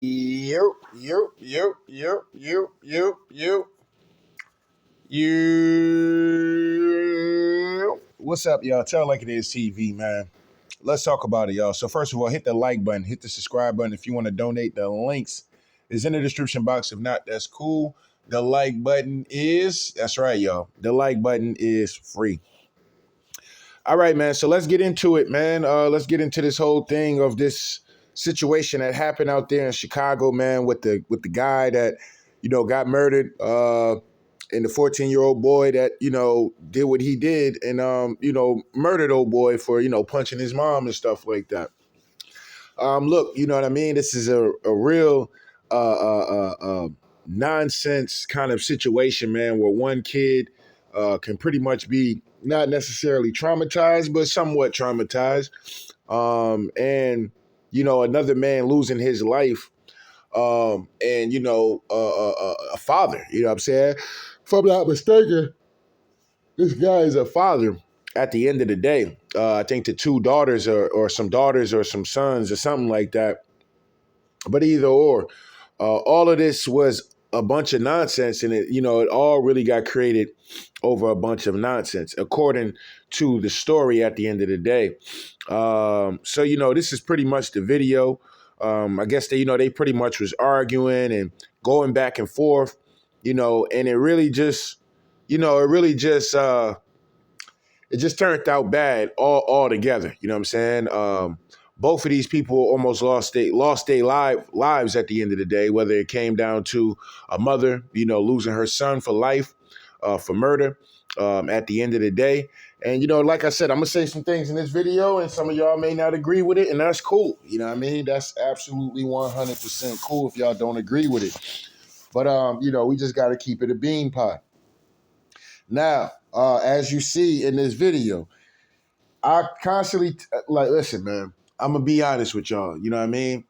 Yo, yo, yo, yo, yo, yo, yo, you. What's up, y'all? Tell like it is TV, man. Let's talk about it, y'all. So first of all, hit the like button, hit the subscribe button if you want to donate. The links is in the description box. If not, that's cool. The like button that's right, y'all. The like button is free. All right, man. So let's get into it, man. Let's get into this whole thing of this situation that happened out there in Chicago, man, with the guy that got murdered, and the 14-year-old boy that did what he did and murdered old boy for punching his mom and stuff like that. Look, you know what I mean. This is a real nonsense kind of situation, man, where one kid can pretty much be not necessarily traumatized, but somewhat traumatized. And another man losing his life. And a father. You know what I'm saying? If I'm not mistaken, this guy is a father. At the end of the day, I think the two daughters or some daughters or some sons or something like that. But either or, all of this was a bunch of nonsense, and it all really got created over a bunch of nonsense, according to the story. At the end of the day, so this is pretty much the video. I guess they pretty much was arguing and going back and forth, and it really just, it just turned out bad all together. You know what I'm saying? Both of these people almost lost their lives at the end of the day, whether it came down to a mother, losing her son for life, for murder, at the end of the day. And, like I said, I'm going to say some things in this video, and some of y'all may not agree with it, and that's cool. You know what I mean? That's absolutely 100% cool if y'all don't agree with it. But, we just got to keep it a bean pie. Now, as you see in this video, I constantly, listen, man, I'm going to be honest with y'all. You know what I mean?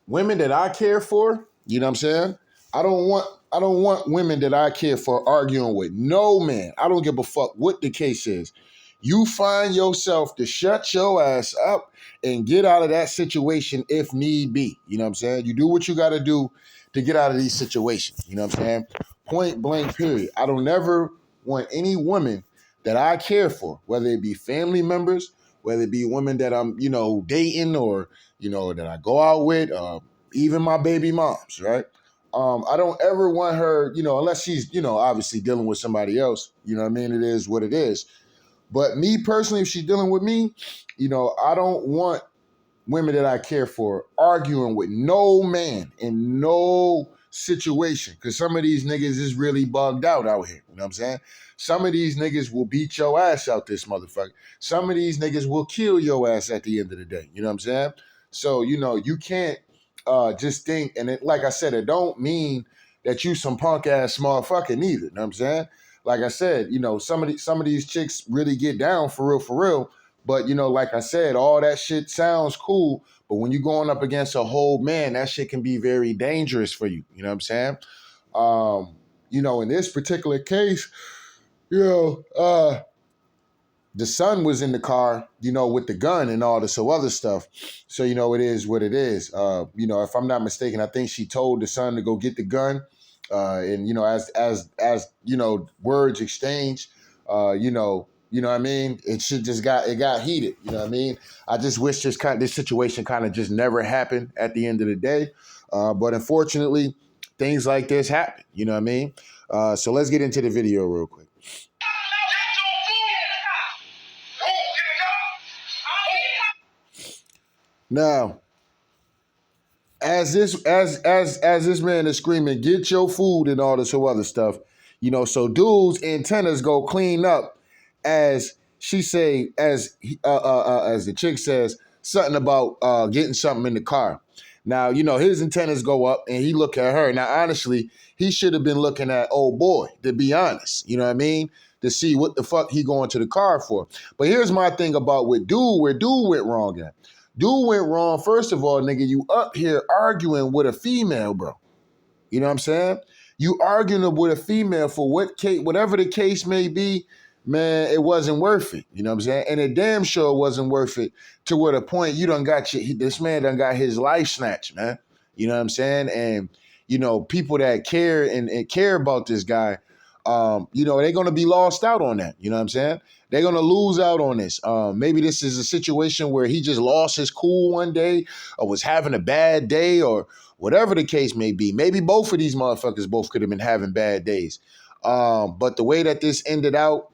Women that I care for, you know what I'm saying? I don't want women that I care for arguing with no man. I don't give a fuck what the case is. You find yourself to shut your ass up and get out of that situation if need be. You know what I'm saying? You do what you got to do to get out of these situations. You know what I'm saying? Point blank, period. I don't ever want any woman that I care for, whether it be family members, whether it be women that I'm, dating or, that I go out with, even my baby moms, right? I don't ever want her, unless she's, obviously dealing with somebody else, you know what I mean? It is what it is. But me personally, if she's dealing with me, I don't want women that I care for arguing with no man in no situation. Because some of these niggas is really bugged out here. You know what I'm saying? Some of these niggas will beat your ass out this motherfucker. Some of these niggas will kill your ass at the end of the day. You know what I'm saying? So, you can't just think, and like I said, it don't mean that you some punk ass motherfucker neither. You know what I'm saying? Like I said, some of these chicks really get down for real. But like I said, all that shit sounds cool. But when you're going up against a whole man, that shit can be very dangerous for you. You know what I'm saying? In this particular case, the son was in the car, with the gun and all this other stuff. So, it is what it is. If I'm not mistaken, I think she told the son to go get the gun. And, as words exchanged, what I mean? It got heated. You know what I mean? I just wish this situation kind of just never happened at the end of the day. But unfortunately, things like this happen. You know what I mean? So let's get into the video real quick. Now, as this man is screaming, "Get your food" and all this other stuff, so dude's antennas go clean up, as she say, as the chick says something about getting something in the car. Now, his antennas go up and he look at her. Now, honestly, he should have been looking at old boy, to be honest. You know what I mean? To see what the fuck he going to the car for. But here's my thing about where dude went wrong at. Dude went wrong, first of all, nigga, you up here arguing with a female, bro. You know what I'm saying? You arguing with a female for whatever the case may be, man, it wasn't worth it. You know what I'm saying? And it damn sure wasn't worth it to where the point you done got this man done got his life snatched, man. You know what I'm saying? And, people that care and care about this guy, they're going to be lost out on that. You know what I'm saying? They're going to lose out on this. Maybe this is a situation where he just lost his cool one day or was having a bad day or whatever the case may be. Maybe both of these motherfuckers both could have been having bad days. But the way that this ended out,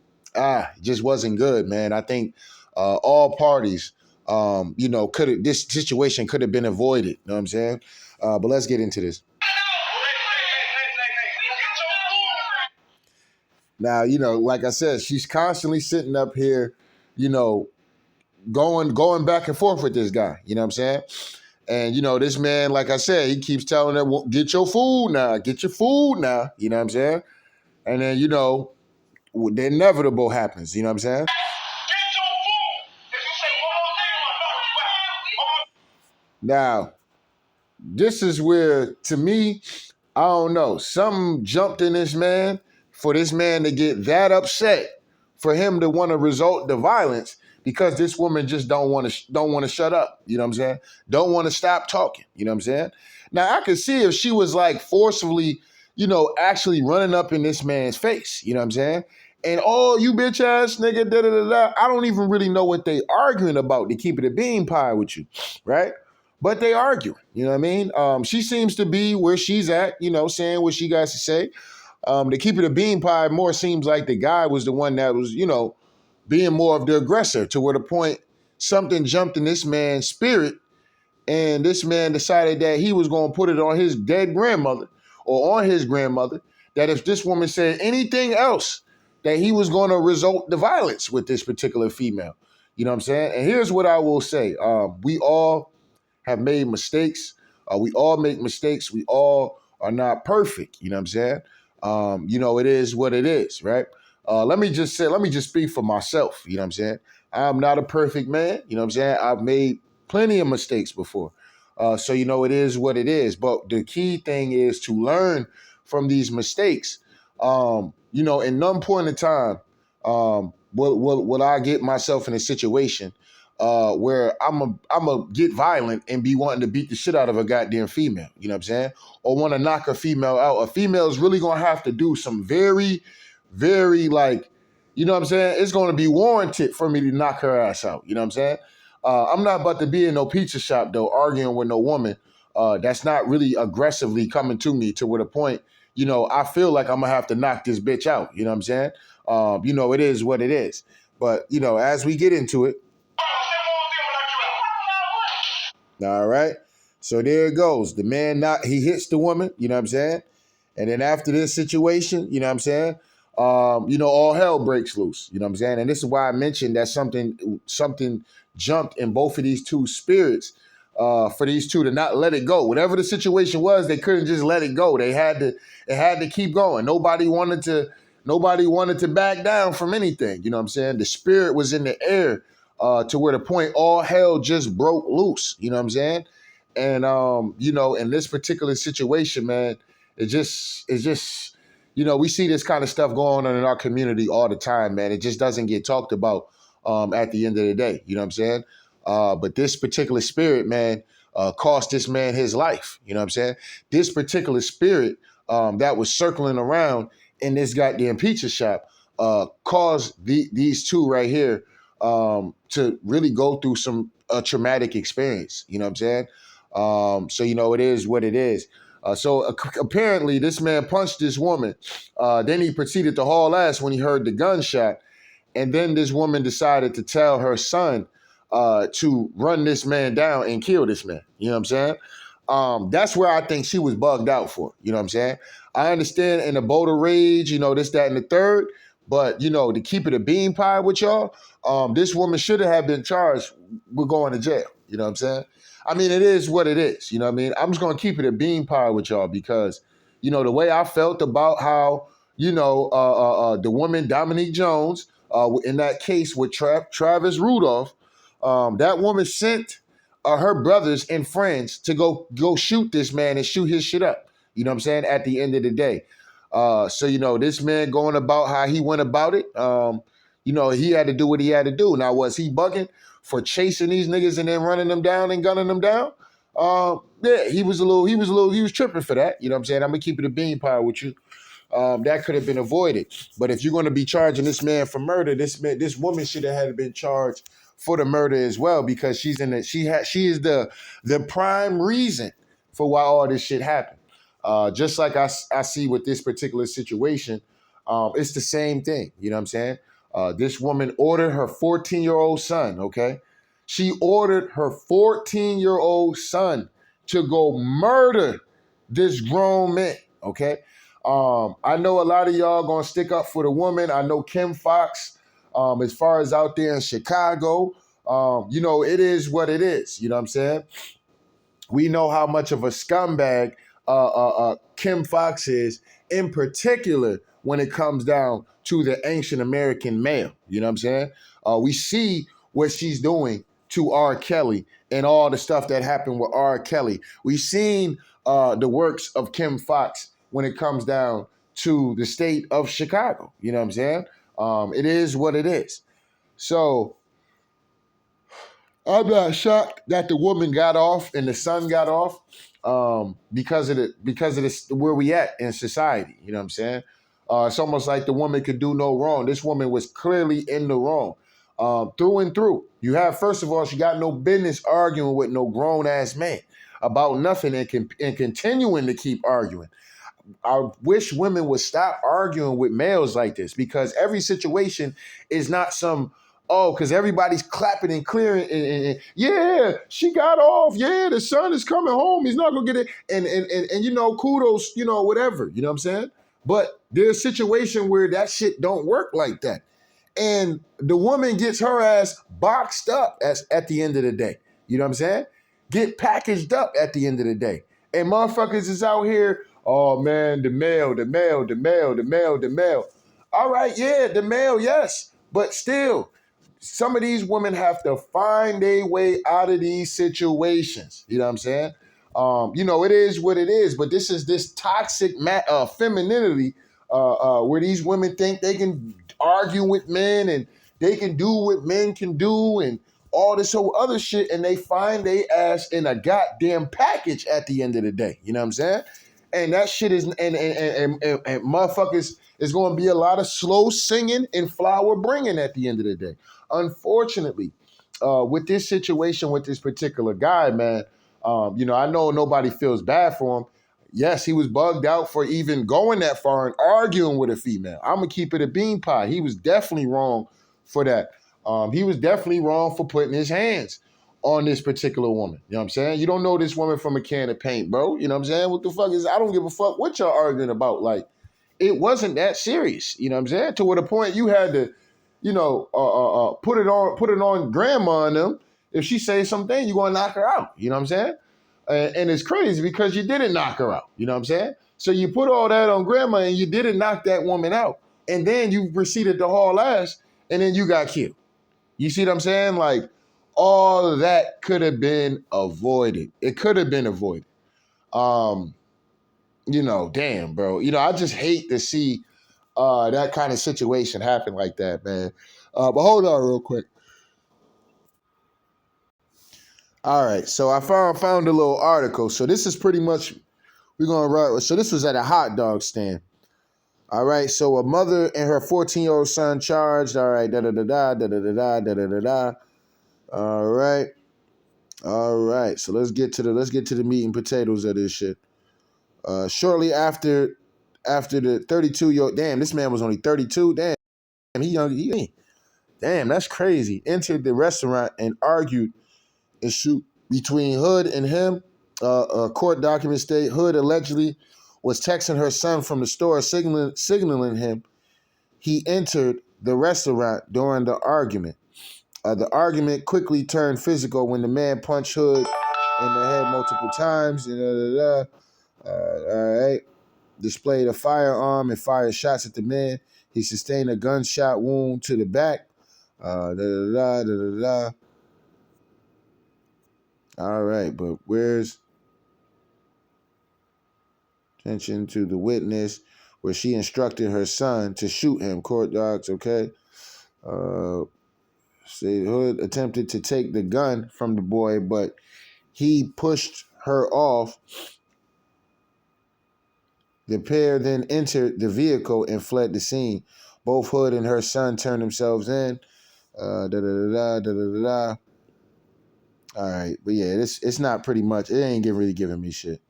just wasn't good, man. I think all parties, this situation could have been avoided. You know what I'm saying? But let's get into this. Now, like I said, she's constantly sitting up here, going back and forth with this guy. You know what I'm saying? And, this man, like I said, he keeps telling her, well, get your food now. Get your food now. You know what I'm saying? And then, the inevitable happens. You know what I'm saying? Now, this is where, to me, I don't know, something jumped in this man for this man to get that upset, for him to want to resort to violence because this woman just don't want to shut up. You know what I'm saying? Don't want to stop talking. You know what I'm saying? Now, I could see if she was like forcefully, actually running up in this man's face. You know what I'm saying? And you bitch ass nigga, da da da da. I don't even really know what they arguing about to keep it a bean pie with you, right? But they argue, you know what I mean? She seems to be where she's at, saying what she got to say. To keep it a bean pie more seems like the guy was the one that was, being more of the aggressor, to where the point something jumped in this man's spirit and this man decided that he was going to put it on his dead grandmother or on his grandmother, that if this woman said anything else, that he was going to resort to violence with this particular female. You know what I'm saying? And here's what I will say. We all have made mistakes. We all make mistakes. We all are not perfect. You know what I'm saying? It is what it is, right? Let me just speak for myself. You know what I'm saying? I'm not a perfect man. You know what I'm saying? I've made plenty of mistakes before. So, it is what it is. But the key thing is to learn from these mistakes. In none point in time, will I get myself in a situation where I'm a get violent and be wanting to beat the shit out of a goddamn female, you know what I'm saying? Or want to knock a female out. A female is really going to have to do some very, very you know what I'm saying? It's going to be warranted for me to knock her ass out, you know what I'm saying? I'm not about to be in no pizza shop though, arguing with no woman that's not really aggressively coming to me to where the point, I feel like I'm going to have to knock this bitch out, you know what I'm saying? It is what it is. But, as we get into it, all right. So there it goes. The man he hits the woman, you know what I'm saying? And then after this situation, you know what I'm saying? All hell breaks loose, you know what I'm saying? And this is why I mentioned that something jumped in both of these two spirits for these two to not let it go. Whatever the situation was, they couldn't just let it go. It had to keep going. Nobody wanted to back down from anything, you know what I'm saying? The spirit was in the air to where the point all hell just broke loose, you know what I'm saying? And in this particular situation, man, it's just we see this kind of stuff going on in our community all the time, man. It just doesn't get talked about at the end of the day, you know what I'm saying? But this particular spirit, man, cost this man his life, you know what I'm saying? This particular spirit that was circling around in this goddamn pizza shop caused these two right here to really go through a traumatic experience. You know what I'm saying? So, it is what it is. Apparently this man punched this woman. Then he proceeded to haul ass when he heard the gunshot. And then this woman decided to tell her son to run this man down and kill this man. You know what I'm saying? That's where I think she was bugged out for. You know what I'm saying? I understand in a boat of rage, this, that, and the third. But, to keep it a bean pie with y'all, this woman should have been charged with going to jail. You know what I'm saying? I mean, it is what it is. You know what I mean? I'm just going to keep it a bean pie with y'all because, the way I felt about how, the woman, Dominique Jones, in that case with Travis Rudolph, that woman sent her brothers and friends to go shoot this man and shoot his shit up. You know what I'm saying? At the end of the day. So, this man going about how he went about it, he had to do what he had to do. Now, was he bugging for chasing these niggas and then running them down and gunning them down? Yeah, he was tripping for that. You know what I'm saying? I'm gonna keep it a bean pie with you. That could have been avoided. But if you're going to be charging this man for murder, this woman should have had been charged for the murder as well, because she is the prime reason for why all this shit happened. Just like I see with this particular situation, it's the same thing. You know what I'm saying? This woman ordered her 14-year-old son. Okay, she ordered her 14-year-old son to go murder this grown man. Okay. I know a lot of y'all gonna stick up for the woman. I know Kim Fox, as far as out there in Chicago, it is what it is. You know what I'm saying? We know how much of a scumbag Kim Fox is, in particular when it comes down to the ancient American male. You know what I'm saying? We see what she's doing to R. Kelly and all the stuff that happened with R. Kelly. We've seen the works of Kim Fox when it comes down to the state of Chicago. You know what I'm saying? It is what it is. So I'm not shocked that the woman got off and the son got off, because of this, where we at in society. You know what I'm saying? It's almost like the woman could do no wrong. This woman was clearly in the wrong, through and through. You have, first of all, she got no business arguing with no grown ass man about nothing, and continuing to keep arguing. I wish women would stop arguing with males like this, because every situation is not some, because everybody's clapping and clearing, and yeah, she got off. Yeah, the son is coming home. He's not gonna get it. And kudos, whatever. You know what I'm saying? But there's a situation where that shit don't work like that. And the woman gets her ass boxed up at the end of the day. You know what I'm saying? Get packaged up at the end of the day. And motherfuckers is out here, oh man, the male, the male, the male, the male, the male. All right, yeah, the male, yes. But still, some of these women have to find their way out of these situations. You know what I'm saying? It is what it is. But this is this toxic femininity, where these women think they can argue with men and they can do what men can do and all this whole other shit, and they find they ass in a goddamn package at the end of the day. You know what I'm saying? And that shit is, and motherfuckers, is going to be a lot of slow singing and flower bringing at the end of the day. Unfortunately, with this situation with this particular guy, man, I know nobody feels bad for him. Yes, he was bugged out for even going that far and arguing with a female. I'm going to keep it a bean pie. He was definitely wrong for that. He was definitely wrong for putting his hands on this particular woman. You know what I'm saying? You don't know this woman from a can of paint, bro. You know what I'm saying? What the fuck is, I don't give a fuck what y'all arguing about. Like, it wasn't that serious. You know what I'm saying? To what a point you had to, put it on grandma and them. If she says something, you're going to knock her out. You know what I'm saying? And it's crazy because you didn't knock her out. You know what I'm saying? So you put all that on grandma and you didn't knock that woman out. And then you proceeded to haul ass and then you got killed. You see what I'm saying? Like, all of that could have been avoided. It could have been avoided. Damn, bro. I just hate to see that kind of situation happen like that, man. But hold on real quick. All right, so I found a little article. So this is pretty much, we're going to write. So this was at a hot dog stand. All right, so a mother and her 14-year-old son charged. All right, da-da-da-da, da-da-da-da, da-da-da-da. All right. So let's get to the meat and potatoes of this shit. Shortly after the 32-year-old, damn, this man was only 32. Damn, he young. Damn, that's crazy. Entered the restaurant and argued a shoot between Hood and him. Court documents state Hood allegedly was texting her son from the store, signaling him. He entered the restaurant during the argument. The argument quickly turned physical when the man punched Hood in the head multiple times. All right. Displayed a firearm and fired shots at the man. He sustained a gunshot wound to the back. All right, but where's attention to the witness where she instructed her son to shoot him? Court docs, okay. Say Hood attempted to take the gun from the boy, but he pushed her off. The pair then entered the vehicle and fled the scene. Both Hood and her son turned themselves in. Da da da da da da da. All right, but yeah, it's not pretty much. It ain't really giving me shit.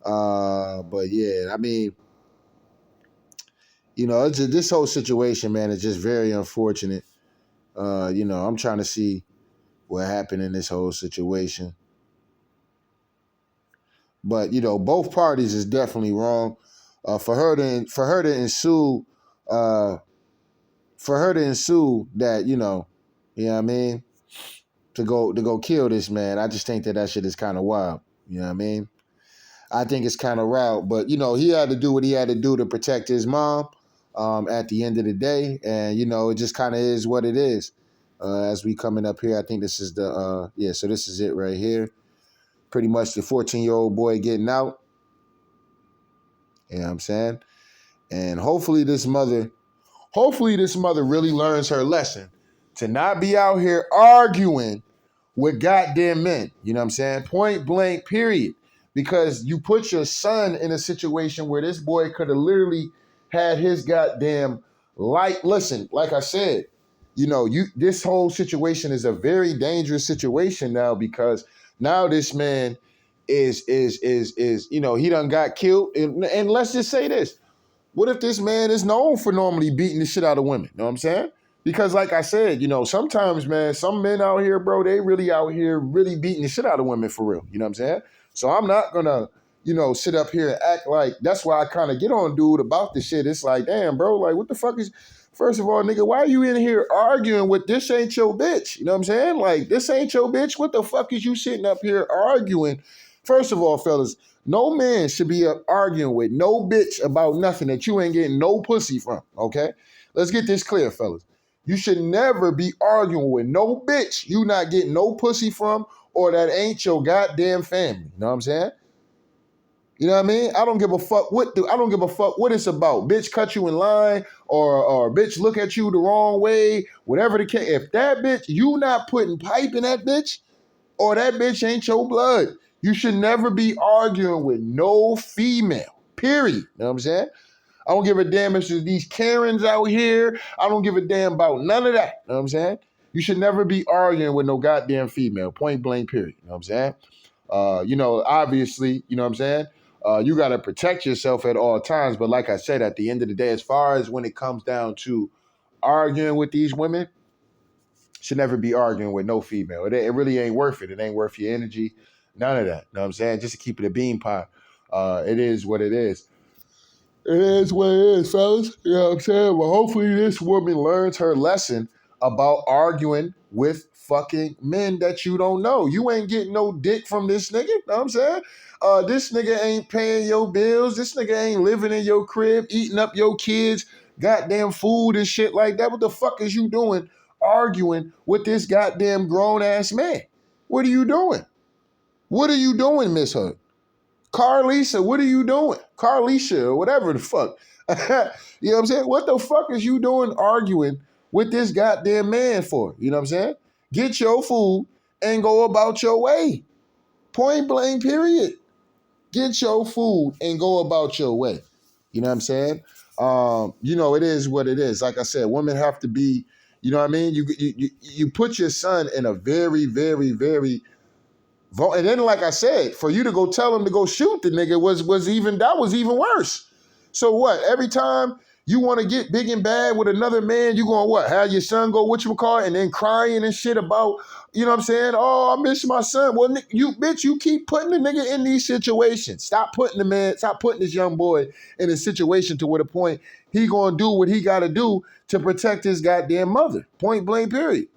But yeah, I mean, it's just, this whole situation, man, is just very unfortunate. I'm trying to see what happened in this whole situation. But both parties is definitely wrong. For her to ensue that, you know what I mean, to go kill this man. I just think that shit is kind of wild. You know what I mean? I think it's kind of wild, but he had to do what he had to do to protect his mom. At the end of the day, and it just kind of is what it is. As we coming up here, I think this is the so this is it right here. Pretty much the 14-year-old boy getting out. You know what I'm saying? And hopefully this mother really learns her lesson to not be out here arguing with goddamn men. You know what I'm saying? Point blank, period. Because you put your son in a situation where this boy could have literally had his goddamn life. Listen, like I said, this whole situation is a very dangerous situation now, because now this man is he done got killed. And let's just say this. What if this man is known for normally beating the shit out of women? You know what I'm saying? Because like I said, sometimes, man, some men out here, bro, they really out here really beating the shit out of women for real. You know what I'm saying? So I'm not going to, sit up here and act like, that's why I kind of get on dude about this shit. It's like, damn, bro, like what the fuck is, first of all, nigga, why are you in here arguing with this ain't your bitch? You know what I'm saying? Like, this ain't your bitch. What the fuck is you sitting up here arguing? First of all, fellas, no man should be arguing with no bitch about nothing that you ain't getting no pussy from, okay? Let's get this clear, fellas. You should never be arguing with no bitch you not getting no pussy from, or that ain't your goddamn family. You know what I'm saying? You know what I mean? I don't give a fuck what it's about. Bitch cut you in line, or bitch look at you the wrong way, whatever the case. If that bitch, you not putting pipe in that bitch, or that bitch ain't your blood, you should never be arguing with no female, period. You know what I'm saying? I don't give a damn if there's these Karens out here. I don't give a damn about none of that. You know what I'm saying? You should never be arguing with no goddamn female, point blank, period. You know what I'm saying? Obviously, you know what I'm saying? You got to protect yourself at all times. But like I said, at the end of the day, as far as when it comes down to arguing with these women, should never be arguing with no female. It really ain't worth it. It ain't worth your energy. None of that. You know what I'm saying? Just to keep it a bean pie. It is what it is. It is what it is, fellas. You know what I'm saying? Well, hopefully this woman learns her lesson about arguing with fucking men that you don't know. You ain't getting no dick from this nigga. You know what I'm saying? This nigga ain't paying your bills. This nigga ain't living in your crib, eating up your kids' goddamn food and shit like that. What the fuck is you doing arguing with this goddamn grown-ass man? What are you doing? What are you doing, Miss Hood? Carlisa, what are you doing? Carlisha, or whatever the fuck. You know what I'm saying? What the fuck is you doing arguing with this goddamn man for? You know what I'm saying? Get your food and go about your way. Point blank, period. Get your food and go about your way. You know what I'm saying? It is what it is. Like I said, women have to be, you know what I mean? You put your son in a very, very, very, and then, like I said, for you to go tell him to go shoot the nigga was even worse. So what? Every time you want to get big and bad with another man, you going what? Have your son go whatchamacallit and then crying and shit about, you know what I'm saying? Oh, I miss my son. Well, you keep putting the nigga in these situations. Stop putting this young boy in a situation to where the point he gonna do what he gotta do to protect his goddamn mother. Point blank, period.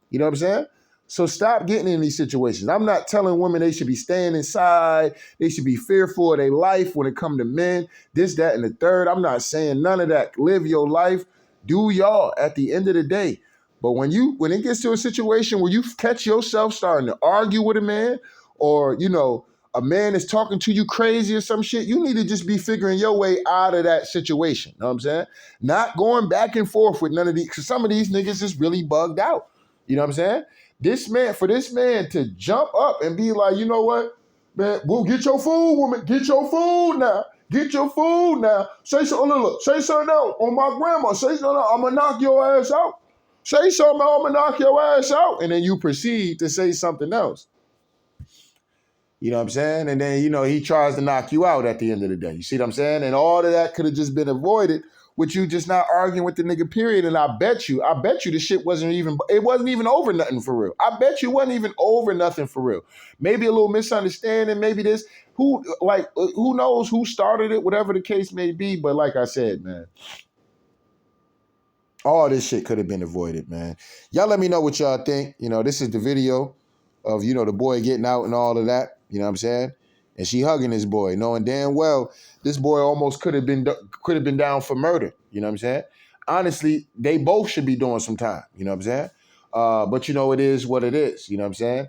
You know what I'm saying? So stop getting in these situations. I'm not telling women they should be staying inside. They should be fearful of their life when it comes to men, this, that, and the third. I'm not saying none of that. Live your life. Do y'all at the end of the day. But when it gets to a situation where you catch yourself starting to argue with a man, or, a man is talking to you crazy or some shit, you need to just be figuring your way out of that situation. You know what I'm saying? Not going back and forth with none of these, because some of these niggas is really bugged out. You know what I'm saying? For this man to jump up and be like, you know what? Man, well, get your food, woman. Get your food now. Get your food now. Say something, look, say something else on my grandma. Say something else. I'm going to knock your ass out. Say something, I'm going to knock your ass out. And then you proceed to say something else. You know what I'm saying? And then, he tries to knock you out at the end of the day. You see what I'm saying? And all of that could have just been avoided with you just not arguing with the nigga, period. And I bet you the shit wasn't even over nothing for real. I bet you it wasn't even over nothing for real. Maybe a little misunderstanding, maybe this, who knows who started it, whatever the case may be. But like I said, man, all this shit could have been avoided, man. Y'all let me know what y'all think. This is the video of, the boy getting out and all of that. You know what I'm saying? And she hugging this boy, knowing damn well this boy almost could have been down for murder. You know what I'm saying? Honestly, they both should be doing some time. You know what I'm saying? But it is what it is. You know what I'm saying?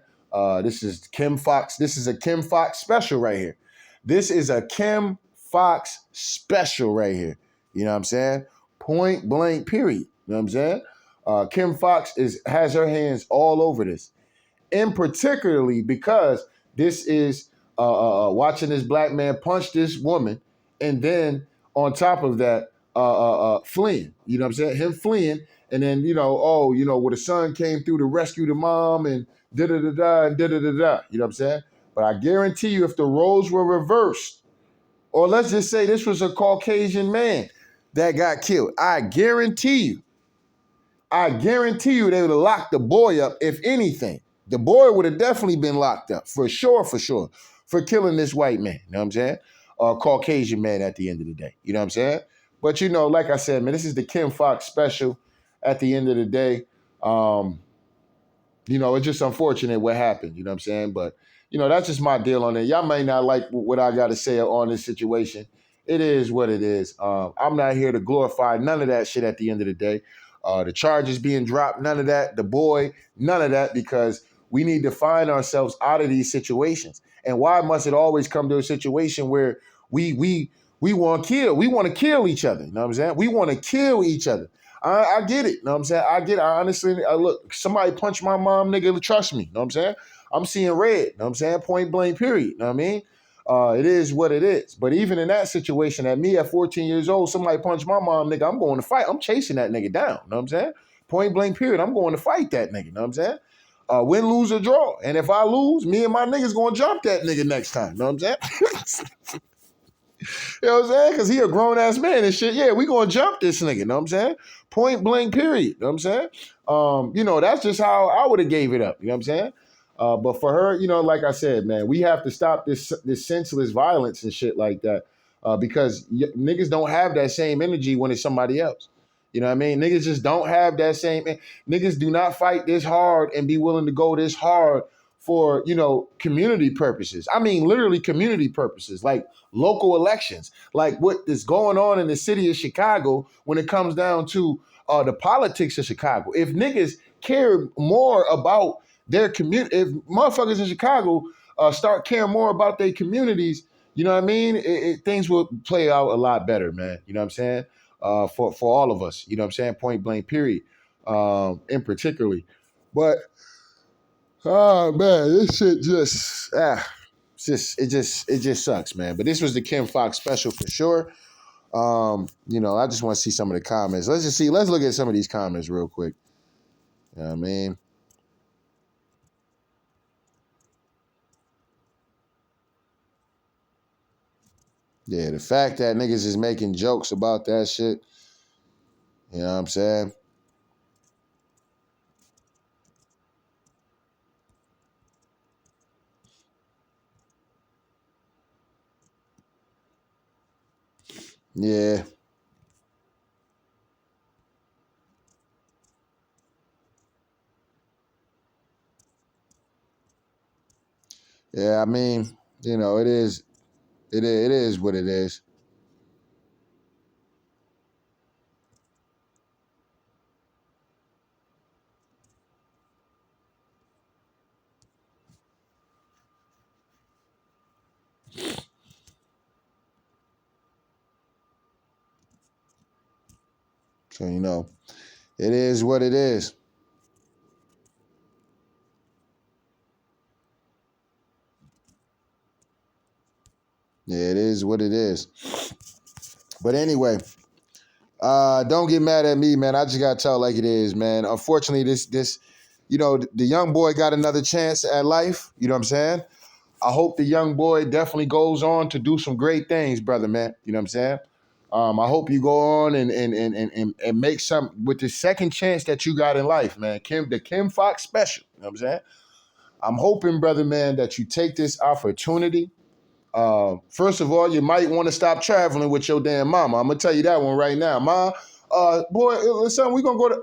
This is Kim Fox. This is a Kim Fox special right here. This is a Kim Fox special right here. You know what I'm saying? Point blank, period. You know what I'm saying? Kim Fox has her hands all over this. And particularly because this is watching this black man punch this woman, and then on top of that, fleeing. You know what I'm saying? Him fleeing, and then where the son came through to rescue the mom, and da da da da and da da da da. You know what I'm saying? But I guarantee you, if the roles were reversed, or let's just say this was a Caucasian man that got killed, I guarantee you they would have locked the boy up, if anything. The boy would have definitely been locked up, for sure, for killing this white man. You know what I'm saying? Or Caucasian man at the end of the day. You know what I'm saying? But, like I said, man, this is the Kim Fox special at the end of the day. It's just unfortunate what happened. You know what I'm saying? But, that's just my deal on it. Y'all may not like what I got to say on this situation. It is what it is. I'm not here to glorify none of that shit at the end of the day. The charges being dropped, none of that. The boy, none of that, because we need to find ourselves out of these situations. And why must it always come to a situation where we want to kill? We want to kill each other. You know what I'm saying? We want to kill each other. I get it. You know what I'm saying? I get it. I honestly, look, somebody punched my mom, nigga, trust me. You know what I'm saying? I'm seeing red. You know what I'm saying? Point blank, period. You know what I mean? It is what it is. But even in that situation, at 14 years old, somebody punched my mom, nigga, I'm going to fight. I'm chasing that nigga down. You know what I'm saying? Point blank, period. I'm going to fight that nigga. You know what I'm saying? Win, lose, or draw. And if I lose, me and my niggas going to jump that nigga next time. You know what I'm saying? You know what I'm saying? Because he a grown-ass man and shit. Yeah, we going to jump this nigga. You know what I'm saying? Point blank, period. You know what I'm saying? That's just how I would have gave it up. You know what I'm saying? But for her, like I said, man, we have to stop this senseless violence and shit like that, because niggas don't have that same energy when it's somebody else. You know what I mean? Niggas just don't have that same. Niggas do not fight this hard and be willing to go this hard for, community purposes. I mean, literally community purposes, like local elections, like what is going on in the city of Chicago when it comes down to the politics of Chicago. If niggas care more about their community, if motherfuckers in Chicago start caring more about their communities, you know what I mean? Things will play out a lot better, man. You know what I'm saying? For all of us, you know what I'm saying? Point blank, period. In particularly, but oh man, this shit it just sucks, man. But this was the Kim Fox special for sure. I just want to see some of the comments. Let's look at some of these comments real quick. You know what I mean? Yeah, the fact that niggas is making jokes about that shit, you know what I'm saying? Yeah. Yeah, I mean, it is what it is. So, it is what it is. Yeah, it is what it is. But anyway, don't get mad at me, man. I just gotta tell it like it is, man. Unfortunately, this, the young boy got another chance at life. You know what I'm saying? I hope the young boy definitely goes on to do some great things, brother, man. You know what I'm saying? I hope you go on and make some with the second chance that you got in life, man. The Kim Fox special. You know what I'm saying? I'm hoping, brother, man, that you take this opportunity. First of all, you might want to stop traveling with your damn mama. I'm gonna tell you that one right now, ma. Boy, son, we gonna go to.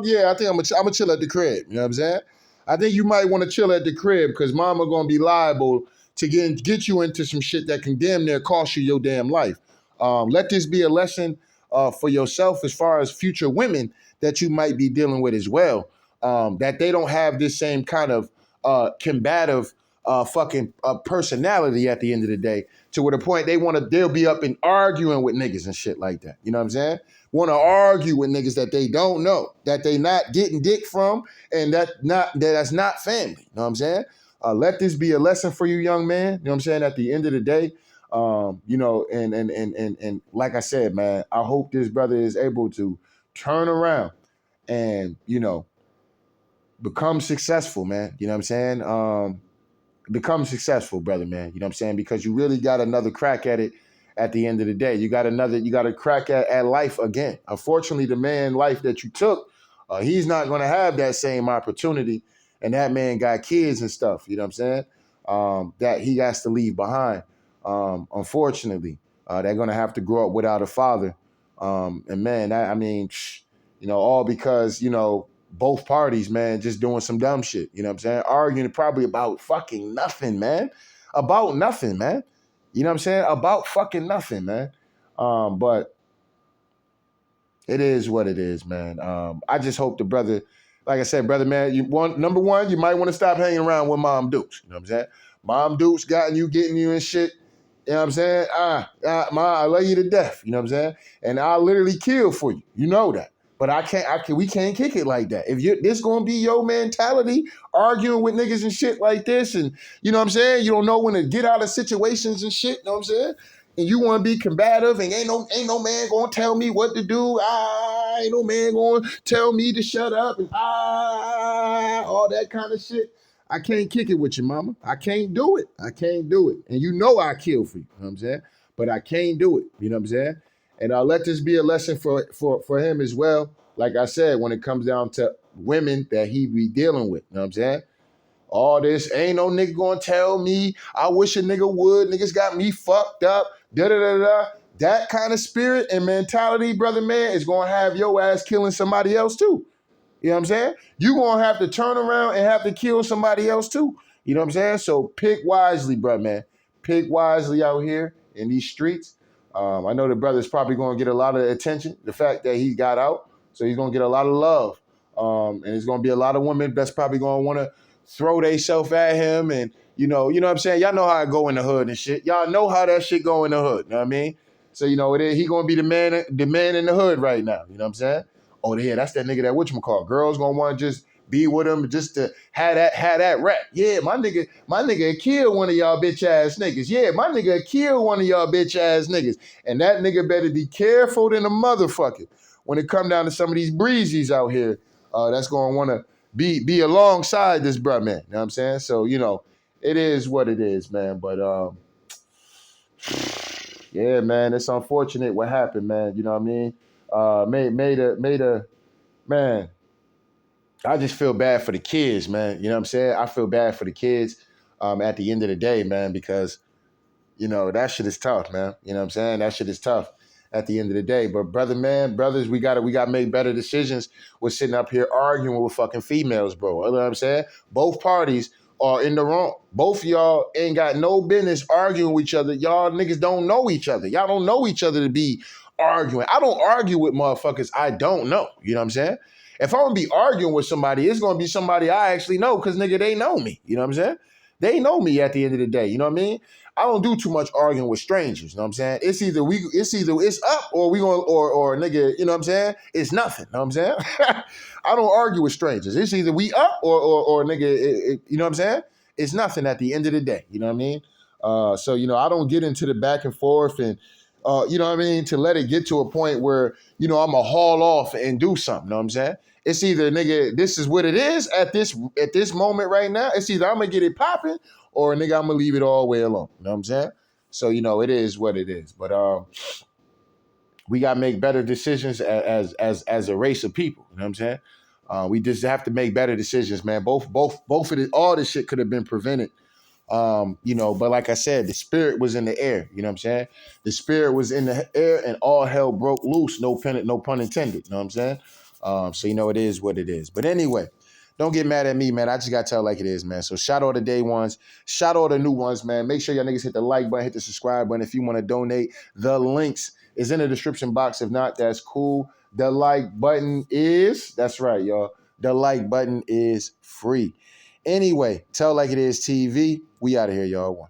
Yeah, I think I'm gonna chill at the crib. You know what I'm saying? I think you might want to chill at the crib because mama gonna be liable to get you into some shit that can damn near cost you your damn life. Let this be a lesson for yourself as far as future women that you might be dealing with as well. That they don't have this same kind of combative fucking personality at the end of the day, to where the point they'll be up and arguing with niggas and shit like that. You know what I'm saying? Want to argue with niggas that they don't know, that they not getting dick from, and that's not family. You know what I'm saying? Let this be a lesson for you, young man. You know what I'm saying? At the end of the day, and like I said, man, I hope this brother is able to turn around and become successful, man. You know what I'm saying? Become successful, brother, man. You know what I'm saying? Because you really got another crack at it at the end of the day. You got a crack at life again. Unfortunately, the man life that you took, he's not going to have that same opportunity. And that man got kids and stuff, you know what I'm saying? That he has to leave behind. Unfortunately, they're going to have to grow up without a father. And man, all because, both parties, man, just doing some dumb shit. You know what I'm saying? Arguing probably about fucking nothing, man. About nothing, man. You know what I'm saying? About fucking nothing, man. But it is what it is, man. I just hope the brother, like I said, brother, man, number one, you might want to stop hanging around with Mom Dukes. You know what I'm saying? Mom Dukes getting you and shit. You know what I'm saying? Ma, I love you to death. You know what I'm saying? And I'll literally kill for you. You know that. But we can't kick it like that. If this gonna be your mentality, arguing with niggas and shit like this, and you know what I'm saying, you don't know when to get out of situations and shit, you know what I'm saying? And you want to be combative, and ain't no man gonna tell me what to do. Ain't no man gonna tell me to shut up, and all that kind of shit. I can't kick it with you, mama. I can't do it. I can't do it. And you know I kill for you. You know what I'm saying? But I can't do it. You know what I'm saying? And I'll let this be a lesson for him as well. Like I said, when it comes down to women that he be dealing with. You know what I'm saying? All this, ain't no nigga gonna tell me. I wish a nigga would. Niggas got me fucked up. Da da da da. That kind of spirit and mentality, brother man, is gonna have your ass killing somebody else too. You know what I'm saying? You're going to have to turn around and have to kill somebody else too. You know what I'm saying? So pick wisely, bro, man. Pick wisely out here in these streets. I know the brother's probably going to get a lot of attention, the fact that he got out. So he's going to get a lot of love. And there's going to be a lot of women that's probably going to want to throw themselves at him. And, you know what I'm saying? Y'all know how it go in the hood and shit. Y'all know how that shit go in the hood. You know what I mean? So, he going to be the man in the hood right now. You know what I'm saying? Oh, yeah, that's that nigga that whatchamacallit. Girls gonna want to just be with him just to have that rap. Yeah, my nigga kill one of y'all bitch ass niggas. Yeah, my nigga kill one of y'all bitch ass niggas. And that nigga better be careful than a motherfucker when it come down to some of these breezies out here. That's gonna want to be alongside this bruh, man. You know what I'm saying? So, it is what it is, man. But yeah, man, it's unfortunate what happened, man. You know what I mean? Made a man. I just feel bad for the kids, man. You know what I'm saying? I feel bad for the kids at the end of the day, man, because that shit is tough, man. You know what I'm saying? That shit is tough at the end of the day. But brothers, we gotta make better decisions. We're sitting up here arguing with fucking females, bro. You know what I'm saying? Both parties are in the wrong. Both of y'all ain't got no business arguing with each other. Y'all niggas don't know each other. Y'all don't know each other to be arguing. I don't argue with motherfuckers I don't know. You know what I'm saying? If I'm gonna be arguing with somebody, it's gonna be somebody I actually know because nigga, they know me. You know what I'm saying? They know me at the end of the day. You know what I mean? I don't do too much arguing with strangers. You know what I'm saying? It's either it's up or we going or nigga, you know what I'm saying? It's nothing. You know what I'm saying? I don't argue with strangers. It's either we up or nigga, you know what I'm saying? It's nothing at the end of the day. You know what I mean? So, I don't get into the back and forth and, you know what I mean, to let it get to a point where, I'm going to haul off and do something. You know what I'm saying? It's either, nigga, this is what it is at this moment right now. It's either I'm going to get it popping or, nigga, I'm going to leave it all the way alone. You know what I'm saying? So, it is what it is. But we got to make better decisions as a race of people. You know what I'm saying? We just have to make better decisions, man. Both of it, all this shit could have been prevented. But like I said, the spirit was in the air. You know what I'm saying? The spirit was in the air, and all hell broke loose. No pun intended. You know what I'm saying? So it is what it is. But anyway, don't get mad at me, man. I just got to tell like it is, man. So shout all the day ones, shout all the new ones, man. Make sure y'all niggas hit the like button, hit the subscribe button if you want to donate. The links is in the description box. If not, that's cool. The like button that's right, y'all. The like button is free. Anyway, tell like it is TV. We out of here, y'all. One.